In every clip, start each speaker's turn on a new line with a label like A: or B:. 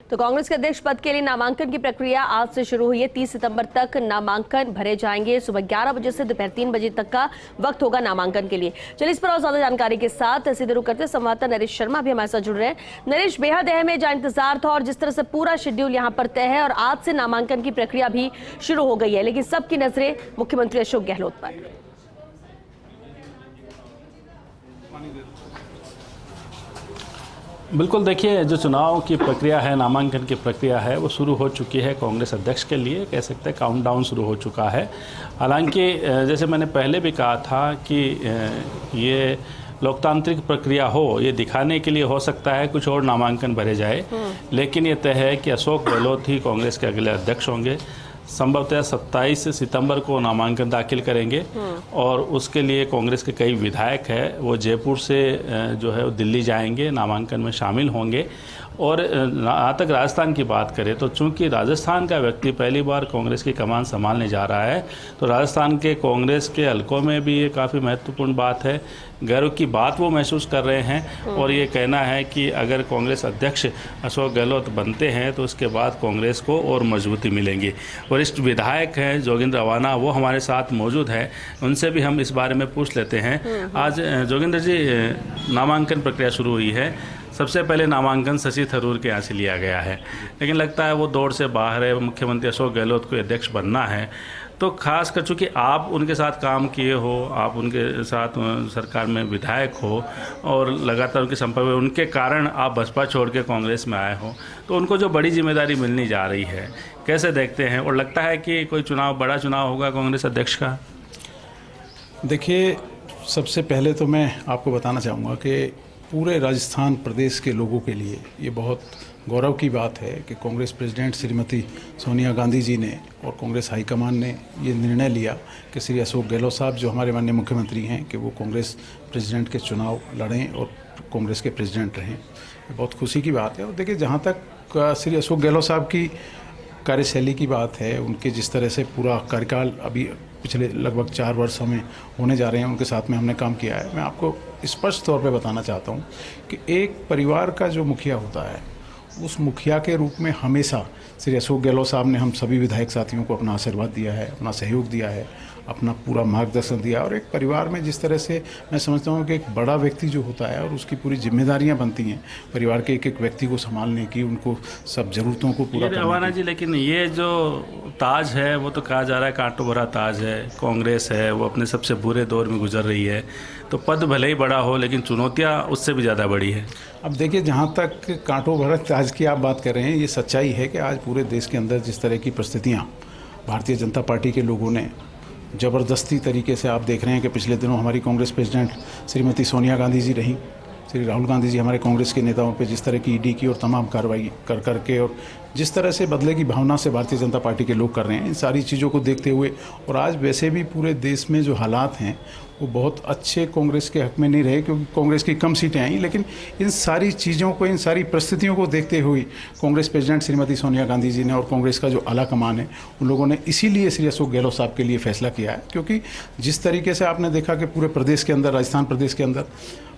A: तो कांग्रेस के अध्यक्ष पद के लिए नामांकन की प्रक्रिया आज से शुरू हुई है। 30 सितंबर तक नामांकन भरे जाएंगे। सुबह 11 बजे से दोपहर 3 बजे तक का वक्त होगा नामांकन के लिए। चलिए इस पर और ज्यादा जानकारी के साथ सीधे रुख करते संवाददाता नरेश शर्मा भी हमारे साथ जुड़ रहे हैं। नरेश, बेहद अहम है, जहां इंतजार था और जिस तरह से पूरा शेड्यूल यहाँ पर तय है और आज से नामांकन की प्रक्रिया भी शुरू हो गई है, लेकिन सबकी नजरें मुख्यमंत्री अशोक गहलोत पर।
B: बिल्कुल, देखिए, जो चुनाव की प्रक्रिया है, नामांकन की प्रक्रिया है, वो शुरू हो चुकी है। कांग्रेस अध्यक्ष के लिए कह सकते हैं काउंटडाउन शुरू हो चुका है। हालांकि जैसे मैंने पहले भी कहा था कि ये लोकतांत्रिक प्रक्रिया हो, ये दिखाने के लिए हो सकता है कुछ और नामांकन भरे जाए, लेकिन ये तय है कि अशोक गहलोत ही कांग्रेस के अगले अध्यक्ष होंगे। संभवतः 27 सितंबर को नामांकन दाखिल करेंगे और उसके लिए कांग्रेस के कई विधायक हैं, वो जयपुर से जो है वो दिल्ली जाएंगे, नामांकन में शामिल होंगे। और जहाँ तक राजस्थान की बात करें तो चूंकि राजस्थान का व्यक्ति पहली बार कांग्रेस की कमान संभालने जा रहा है, तो राजस्थान के कांग्रेस के हलकों में भी ये काफ़ी महत्वपूर्ण बात है। गर्व की बात वो महसूस कर रहे हैं और ये कहना है कि अगर कांग्रेस अध्यक्ष अशोक गहलोत बनते हैं तो उसके बाद कांग्रेस को और मजबूती मिलेंगी। वरिष्ठ विधायक हैं जोगिंद्र अवाना, वो हमारे साथ मौजूद हैं, उनसे भी हम इस बारे में पूछ लेते हैं। आज जोगिंद्र जी, नामांकन प्रक्रिया शुरू हुई है। सबसे पहले नामांकन शशि थरूर के यहाँ से लिया गया है, लेकिन लगता है वो दौड़ से बाहर है। मुख्यमंत्री अशोक गहलोत को अध्यक्ष बनना है, तो खास कर चूँकि आप उनके साथ काम किए हो, आप उनके साथ सरकार में विधायक हो और लगातार उनके संपर्क में, उनके कारण आप बसपा छोड़ के कांग्रेस में आए हो, तो उनको जो बड़ी जिम्मेदारी मिलनी जा रही है, कैसे देखते हैं? और लगता है कि कोई बड़ा चुनाव होगा कांग्रेस अध्यक्ष का?
C: देखिए, सबसे पहले तो मैं आपको बताना चाहूँगा कि पूरे राजस्थान प्रदेश के लोगों के लिए ये बहुत गौरव की बात है कि कांग्रेस प्रेसिडेंट श्रीमती सोनिया गांधी जी ने और कांग्रेस हाईकमान ने ये निर्णय लिया कि श्री अशोक गहलोत साहब, जो हमारे माननीय मुख्यमंत्री हैं, कि वो कांग्रेस प्रेसिडेंट के चुनाव लड़ें और कांग्रेस के प्रेसिडेंट रहें। ये बहुत खुशी की बात है। और देखिए, जहाँ तक श्री अशोक गहलोत साहब की कार्यशैली की बात है, उनके जिस तरह से पूरा कार्यकाल अभी पिछले लगभग 4 वर्ष हमें होने जा रहे हैं, उनके साथ में हमने काम किया है। मैं आपको स्पष्ट तौर पे बताना चाहता हूँ कि एक परिवार का जो मुखिया होता है, उस मुखिया के रूप में हमेशा श्री अशोक गहलोत साहब ने हम सभी विधायक साथियों को अपना आशीर्वाद दिया है, अपना सहयोग दिया है, अपना पूरा मार्गदर्शन दिया। और एक परिवार में जिस तरह से मैं समझता हूँ कि एक बड़ा व्यक्ति जो होता है और उसकी पूरी जिम्मेदारियाँ बनती हैं परिवार के एक एक व्यक्ति को संभालने की, उनको सब ज़रूरतों को पूरा करने की।
B: अवाना जी, लेकिन ये जो ताज है वो तो कहा जा रहा है कांटों भरा ताज है। कांग्रेस है वो अपने सबसे बुरे दौर में गुजर रही है, तो पद भले ही बड़ा हो लेकिन चुनौतियाँ उससे भी ज़्यादा बड़ी है।
C: अब देखिए, जहाँ तक कांटों भरा ताज की आप बात कर रहे हैं, ये सच्चाई है कि आज पूरे देश के अंदर जिस तरह की परिस्थितियाँ भारतीय जनता पार्टी के लोगों ने ज़बरदस्ती तरीके से, आप देख रहे हैं कि पिछले दिनों हमारी कांग्रेस प्रेसिडेंट श्रीमती सोनिया गांधी जी रहीं, श्री राहुल गांधी जी हमारे कांग्रेस के नेताओं पे जिस तरह की ईडी की और तमाम कार्रवाई कर करके और जिस तरह से बदले की भावना से भारतीय जनता पार्टी के लोग कर रहे हैं, इन सारी चीज़ों को देखते हुए, और आज वैसे भी पूरे देश में जो हालात हैं वो बहुत अच्छे कांग्रेस के हक में नहीं रहे, क्योंकि कांग्रेस की कम सीटें आई। लेकिन इन सारी चीज़ों को, इन सारी परिस्थितियों को देखते हुए कांग्रेस प्रेसिडेंट श्रीमती सोनिया गांधी जी ने और कांग्रेस का जो आला कमान है, उन लोगों ने इसीलिए श्री अशोक गहलोत साहब के लिए फैसला किया है। क्योंकि जिस तरीके से आपने देखा कि पूरे प्रदेश के अंदर, राजस्थान प्रदेश के अंदर,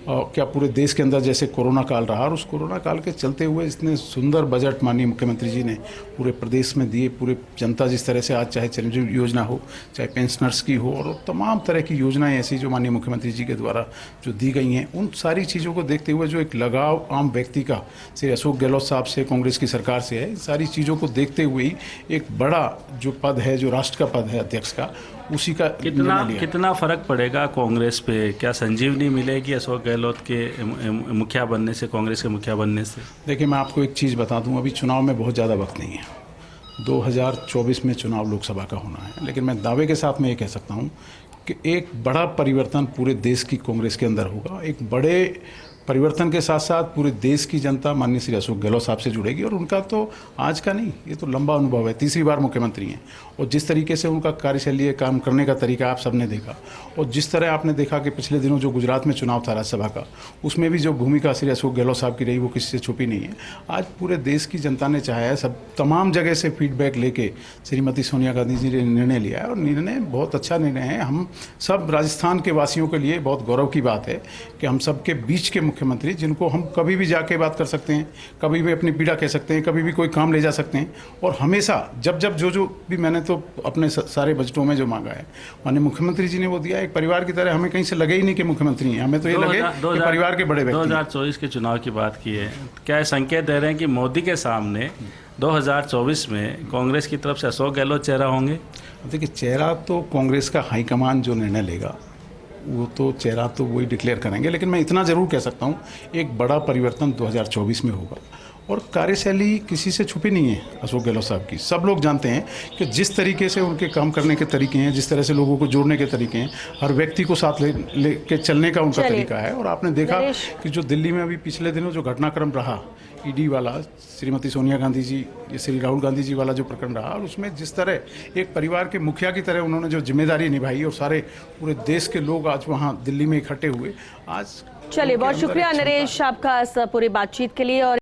C: क्या पूरे देश के अंदर जैसे कोरोना काल रहा, और उस कोरोना काल के चलते हुए इतने सुंदर बजट माननीय मुख्यमंत्री जी ने पूरे प्रदेश में दिए। पूरे जनता जिस तरह से आज, चाहे चिरंजीवी योजना हो, चाहे पेंशनर्स की हो, और तमाम तरह की योजनाएं ऐसी जो माननीय मुख्यमंत्री जी के द्वारा जो दी गई हैं, उन सारी चीज़ों को देखते हुए जो एक लगाव आम व्यक्ति का श्री अशोक गहलोत साहब से, कांग्रेस की सरकार से है, इन सारी चीज़ों को देखते हुए ही एक बड़ा जो पद है, जो राष्ट्र का पद है अध्यक्ष का, उसी का
B: कितना फर्क पड़ेगा कांग्रेस पे? क्या संजीवनी मिलेगी अशोक गहलोत के मुखिया बनने से, कांग्रेस के मुखिया बनने से?
C: देखिए, मैं आपको एक चीज़ बता दूं, अभी चुनाव में बहुत ज़्यादा वक्त नहीं है। 2024 में चुनाव लोकसभा का होना है, लेकिन मैं दावे के साथ में ये कह सकता हूं कि एक बड़ा परिवर्तन पूरे देश की कांग्रेस के अंदर होगा। एक बड़े परिवर्तन के साथ साथ पूरे देश की जनता माननीय श्री अशोक गहलोत साहब से जुड़ेगी। और उनका तो आज का नहीं, ये तो लंबा अनुभव है, तीसरी बार मुख्यमंत्री हैं, और जिस तरीके से उनका कार्यशैली, काम करने का तरीका आप सबने देखा, और जिस तरह आपने देखा कि पिछले दिनों जो गुजरात में चुनाव था राज्यसभा का, उसमें भी जो भूमिका श्री अशोक गहलोत साहब की रही वो किसी से छुपी नहीं है। आज पूरे देश की जनता ने चाहा है, सब तमाम जगह से फीडबैक लेके श्रीमती सोनिया गांधी जी ने निर्णय लिया है, और निर्णय बहुत अच्छा निर्णय है। हम सब राजस्थान के वासियों के लिए बहुत गौरव की बात है कि हम सब के बीच के मुख्यमंत्री जिनको हम कभी भी जाके बात कर सकते हैं, कभी भी अपनी पीड़ा कह सकते हैं, कभी भी कोई काम ले जा सकते हैं। और हमेशा जब जब जो भी मैंने तो अपने सारे बजटों में जो मांगा है माननीय मुख्यमंत्री जी ने वो दिया। एक परिवार की तरह हमें कहीं से लगे ही नहीं कि मुख्यमंत्री हैं, हमें तो ये लगे कि परिवार के बड़े व्यक्ति।
B: 2024 के चुनाव की बात की है, क्या संकेत दे रहे हैं कि मोदी के सामने 2024 में कांग्रेस की तरफ से अशोक गहलोत चेहरा होंगे?
C: देखिए, चेहरा तो कांग्रेस का हाईकमान जो निर्णय लेगा वो तो चेहरा तो वही डिक्लेयर करेंगे, लेकिन मैं इतना ज़रूर कह सकता हूँ एक बड़ा परिवर्तन 2024 में होगा। और कार्यशैली किसी से छुपी नहीं है अशोक गहलोत साहब की। सब लोग जानते हैं कि जिस तरीके से उनके काम करने के तरीके हैं, जिस तरह से लोगों को जोड़ने के तरीके हैं, हर व्यक्ति को साथ ले के चलने का उनका तरीका है। और आपने देखा कि जो दिल्ली में अभी पिछले दिनों जो घटनाक्रम रहा, ईडी वाला, श्रीमती सोनिया गांधी जी, ये श्री राहुल गांधी जी वाला जो प्रकरण रहा, और उसमें जिस तरह एक परिवार के मुखिया की तरह उन्होंने जो जिम्मेदारी निभाई और सारे पूरे देश के लोग आज वहाँ दिल्ली में इकट्ठे हुए। आज
A: चलिए, बहुत शुक्रिया नरेश आपका इस पूरी बातचीत के लिए। और